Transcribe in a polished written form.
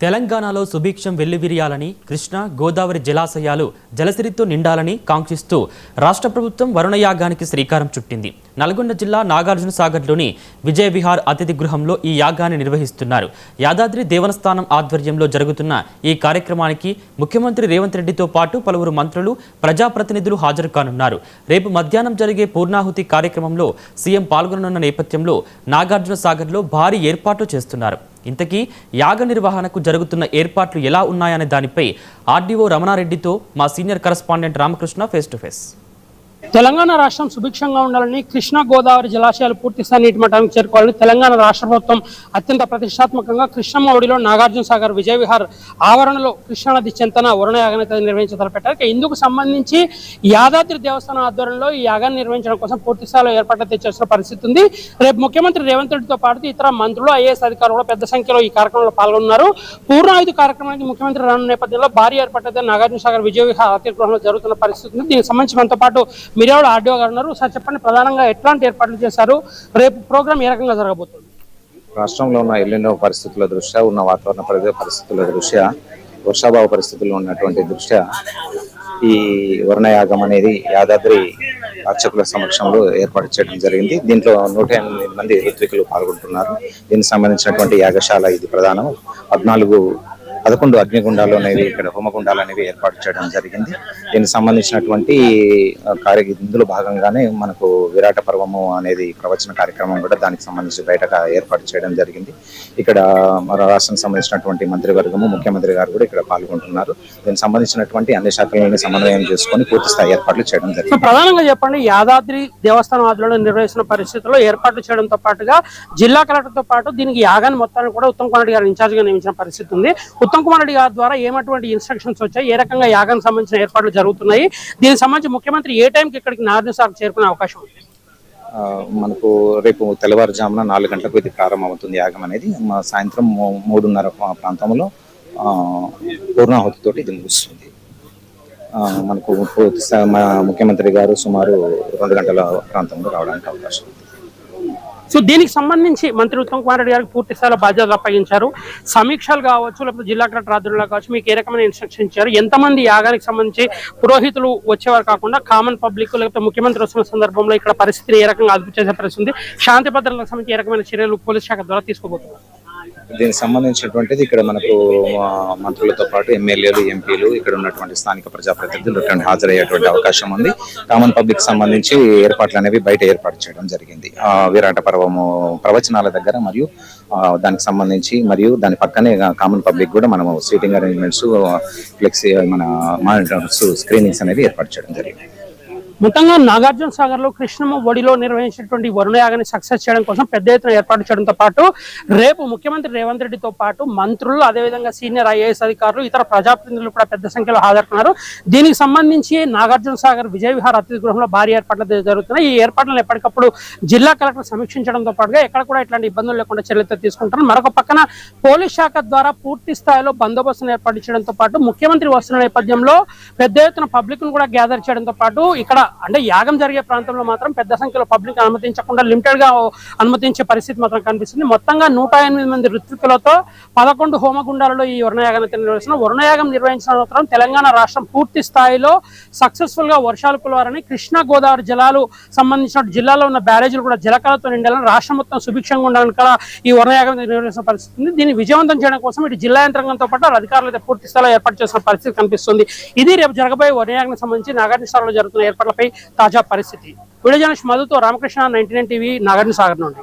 తెలంగాణలో సుభిక్షం వెల్లివిరియాలని కృష్ణా గోదావరి జలాశయాలు జలసిరితో నిండాలని కాంక్షిస్తూ రాష్ట్ర ప్రభుత్వం వరుణయాగానికి శ్రీకారం చుట్టింది. నల్గొండ జిల్లా నాగార్జున సాగర్లోని విజయ విహార్ అతిథి గృహంలో ఈ యాగాన్ని నిర్వహిస్తున్నారు. యాదాద్రి దేవస్థానం ఆధ్వర్యంలో జరుగుతున్న ఈ కార్యక్రమానికి ముఖ్యమంత్రి రేవంత్ రెడ్డితో పాటు పలువురు మంత్రులు, ప్రజాప్రతినిధులు హాజరు కానున్నారు. రేపు మధ్యాహ్నం జరిగే పూర్ణాహుతి కార్యక్రమంలో సీఎం పాల్గొననున్న నేపథ్యంలో నాగార్జున సాగర్లో భారీ ఏర్పాట్లు చేస్తున్నారు. ఇంతకీ యాగ నిర్వహణకు జరుగుతున్న ఏర్పాట్లు ఎలా ఉన్నాయనే దానిపై ఆర్డీఓ రమణారెడ్డితో మా senior correspondent Ramakrishna face to face. Telangana రాష్ట్రం సుభిక్షంగా ఉండాలని, కృష్ణా గోదావరి జలాశయాలు పూర్తిస్థాయి నీటి మట్టానికి చేరుకోవాలని తెలంగాణ రాష్ట్ర ప్రభుత్వం అత్యంత ప్రతిష్టాత్మకంగా కృష్ణమ్మ ఒడిలో నాగార్జున సాగర్ విజయ విహార్ ఆవరణలో కృష్ణానది చెంతన వరుణయాగాన్ని నిర్వహించి తలపెట్టారు. ఇందుకు సంబంధించి యాదాద్రి దేవస్థానం ఆధ్వర్యంలో ఈ యాగాన్ని నిర్వహించడం కోసం పూర్తిస్థాయిలో ఏర్పాట్లు చేస్తున్న పరిస్థితి ఉంది. రేపు ముఖ్యమంత్రి రేవంత్ రెడ్డితో పాటు ఇతర మంత్రులు, ఐఏఎస్ అధికారులు పెద్ద సంఖ్యలో ఈ కార్యక్రమంలో పాల్గొన్నారు. పూర్ణాయుధ కార్యక్రమానికి ముఖ్యమంత్రి రానున్న నేపథ్యంలో భారీ ఏర్పాటు నాగార్జున సాగర్ విజయ విహార్ అతిథి గృహంలో జరుగుతున్న పరిస్థితి ఉంది. దీనికి సంబంధించి మనతో పాటు మిర్యాల ఆర్డీఓ గారు ఉన్నారు. సార్ చెప్పండి, ప్రధానంగా ఎట్లాంటి ఏర్పాట్లు చేశారు, రేపు ప్రోగ్రామ్ ఏ రకంగా జరగబోతుంది? రాష్ట్రంలో ఉన్న ఎల్లినో పరిస్థితుల దృష్ట్యా, ఉన్న వాతావరణ పరిస్థితుల దృష్ట్యా, వర్షాభావ పరిస్థితుల్లో ఉన్నటువంటి దృష్ట్యా ఈ వరుణయాగం అనేది యాదాద్రి అర్చకుల సమక్షంలో ఏర్పాటు చేయడం జరిగింది. దీంట్లో 108 మంది ఋత్వికులు పాల్గొంటున్నారు. దీనికి సంబంధించినటువంటి యాగశాల ఇది ప్రధానం. 11 అగ్నిగుండాలు అనేవి, ఇక్కడ హోమగుండాలు అనేవి ఏర్పాటు చేయడం జరిగింది. దీనికి సంబంధించినటువంటి ఇందులో భాగంగానే మనకు విరాట పర్వము అనేది ప్రవచన కార్యక్రమం కూడా దానికి సంబంధించి బయటగా ఏర్పాటు చేయడం జరిగింది. ఇక్కడ మన రాష్ట్రానికి సంబంధించినటువంటి మంత్రివర్గము, ముఖ్యమంత్రి గారు కూడా ఇక్కడ పాల్గొంటున్నారు. దీనికి సంబంధించినటువంటి అన్ని శాఖలను సమన్వయం చేసుకొని పూర్తి స్థాయి ఏర్పాట్లు చేయడం జరిగింది. ప్రధానంగా చెప్పండి, యాదాద్రి దేవస్థానం ఆధ్వర్యంలో నిర్వహిస్తున్న పరిస్థితుల్లో ఏర్పాట్లు చేయడంతో పాటుగా జిల్లా కలెక్టర్తో పాటు దీనికి యాగాన్ని మొత్తాన్ని కూడా ఉత్తమ్ కుమార్ రెడ్డి గారు ఇన్ఛార్జ్ గా నియమించిన పరిస్థితి ఉంది. ఉత్తమ్ కుమార్ రెడ్డి గారి ద్వారా ఏమటువంటి ఇన్స్ట్రక్షన్స్ వచ్చాయి, ఏ రకంగా యాగానికి సంబంధించిన ఏర్పాట్లు జరుగుతున్నాయి, దీనికి సంబంధించి ముఖ్యమంత్రి ఏ టైంకి ఇక్కడికి నాగార్జున సాగర్ చేరుకునే అవకాశం ఉంది? మనకు రేపు తెల్లవారుజామున 4 గంటలకు ఇది ప్రారంభమవుతుంది యాగం అనేది. సాయంత్రం 3:30 ప్రాంతంలో పూర్ణాహుతితోటి ఇది ముగుస్తుంది. మనకు ముఖ్యమంత్రి గారు సుమారు 2 గంటల ప్రాంతంలో రావడానికి అవకాశం ఉంది. సో దీనికి సంబంధించి మంత్రి ఉత్తమ్ కుమార్ రెడ్డి గారికి పూర్తి స్థాయిలో బాధ్యతలు అప్పగించారు. సమీక్షలు కావచ్చు, లేకపోతే జిల్లా కలెక్టర్ ఆధ్వర్యంలో కావచ్చు, మీకు ఏ రకమైన ఇన్స్ట్రక్షన్ ఇచ్చారు? ఎంతమంది యాగానికి సంబంధించి పురోహితులు వచ్చేవారు కాకుండా కామన్ పబ్లిక్, లేకపోతే ముఖ్యమంత్రి వస్తున్న సందర్భంలో ఇక్కడ పరిస్థితిని ఏ రకంగా అదుపు చేసే పరిస్థితి ఉంది? శాంతి భద్రతలకు సంబంధించి ఏ రకమైన చర్యలు పోలీస్ శాఖ ద్వారా తీసుకోబోతున్నారు? దీనికి సంబంధించినటువంటిది ఇక్కడ మనకు మంత్రులతో పాటు ఎమ్మెల్యేలు, ఎంపీలు, ఇక్కడ ఉన్నటువంటి స్థానిక ప్రజాప్రతినిధులు హాజరయ్యేటువంటి అవకాశం ఉంది. కామన్ పబ్లిక్ సంబంధించి ఏర్పాట్లు అనేవి బయట ఏర్పాటు చేయడం జరిగింది. విరాట పర్వము ప్రవచనాల దగ్గర మరియు దానికి సంబంధించి మరియు దాని పక్కనే కామన్ పబ్లిక్ కూడా మనము సీటింగ్ అరేంజ్మెంట్స్, ఫ్లెక్సీ, మన మానిటర్స్, స్క్రీనింగ్స్ అనేవి ఏర్పాటు చేయడం జరిగింది. మొత్తంగా నాగార్జున సాగర్ లో కృష్ణమ్మ ఒడిలో నిర్వహించినటువంటి వరుణయాగాన్ని సక్సెస్ చేయడం కోసం పెద్ద ఎత్తున ఏర్పాటు చేయడంతో పాటు రేపు ముఖ్యమంత్రి రేవంత్ రెడ్డితో పాటు మంత్రులు, అదేవిధంగా సీనియర్ ఐఏఎస్ అధికారులు, ఇతర ప్రజాప్రతినిధులు కూడా పెద్ద సంఖ్యలో హాజరున్నారు. దీనికి సంబంధించి నాగార్జున సాగర్ విజయ విహార్ అతిథి గృహంలో భారీ ఏర్పాట్లు జరుగుతున్నాయి. ఈ ఏర్పాట్లను ఎప్పటికప్పుడు జిల్లా కలెక్టర్ సమీక్షించడంతో పాటుగా ఎక్కడ కూడా ఇట్లాంటి ఇబ్బందులు లేకుండా చర్యలు తీసుకుంటారు. మరొక పక్కన పోలీస్ శాఖ ద్వారా పూర్తి స్థాయిలో బందోబస్తును ఏర్పాటు చేయడంతో పాటు ముఖ్యమంత్రి వస్తున్న నేపథ్యంలో పెద్ద ఎత్తున పబ్లిక్ ను కూడా గ్యాదర్ చేయడంతో పాటు ఇక్కడ అంటే యాగం జరిగే ప్రాంతంలో మాత్రం పెద్ద సంఖ్యలో పబ్లిక్ అనుమతించకుండా లిమిటెడ్ గా అనుమతించే పరిస్థితి మాత్రం కనిపిస్తుంది. మొత్తంగా 108 మంది ఋత్వికులతో 11 హోమగుండాలలో ఈ వరుణయాగాన్ని నిర్వహిస్తున్న వరుణయాగం నిర్వహించిన తెలంగాణ రాష్ట్రం పూర్తి స్థాయిలో సక్సెస్ఫుల్ గా వర్షాలు కులవారని, కృష్ణా గోదావరి జలాలు సంబంధించిన జిల్లాలో ఉన్న బ్యారేజీలు కూడా జలకళతో నిండాలని, రాష్ట్రం మొత్తం సుభిక్షంగా ఉండాలని కూడా ఈ వరుణయాగం నిర్వహిస్తున్న పరిస్థితి ఉంది. దీన్ని విజయవంతం చేయడం కోసం ఇటు జిల్లా యంత్రాంగంతో పాటు అధికారులు పూర్తి స్థాయిలో ఏర్పాటు చేసిన పరిస్థితి కనిపిస్తుంది. ఇది రేపు జరగబోయే వరుణయాగానికి సంబంధించి నాగార్జున సాగర్లో జరుగుతున్న ఏర్పాట్లపై తాజా పరిస్థితి. వీడియో జర్నలిస్ట్ మధుతో రామకృష్ణ, 99 టీవీ, నాగార్జున సాగర్ నుండి.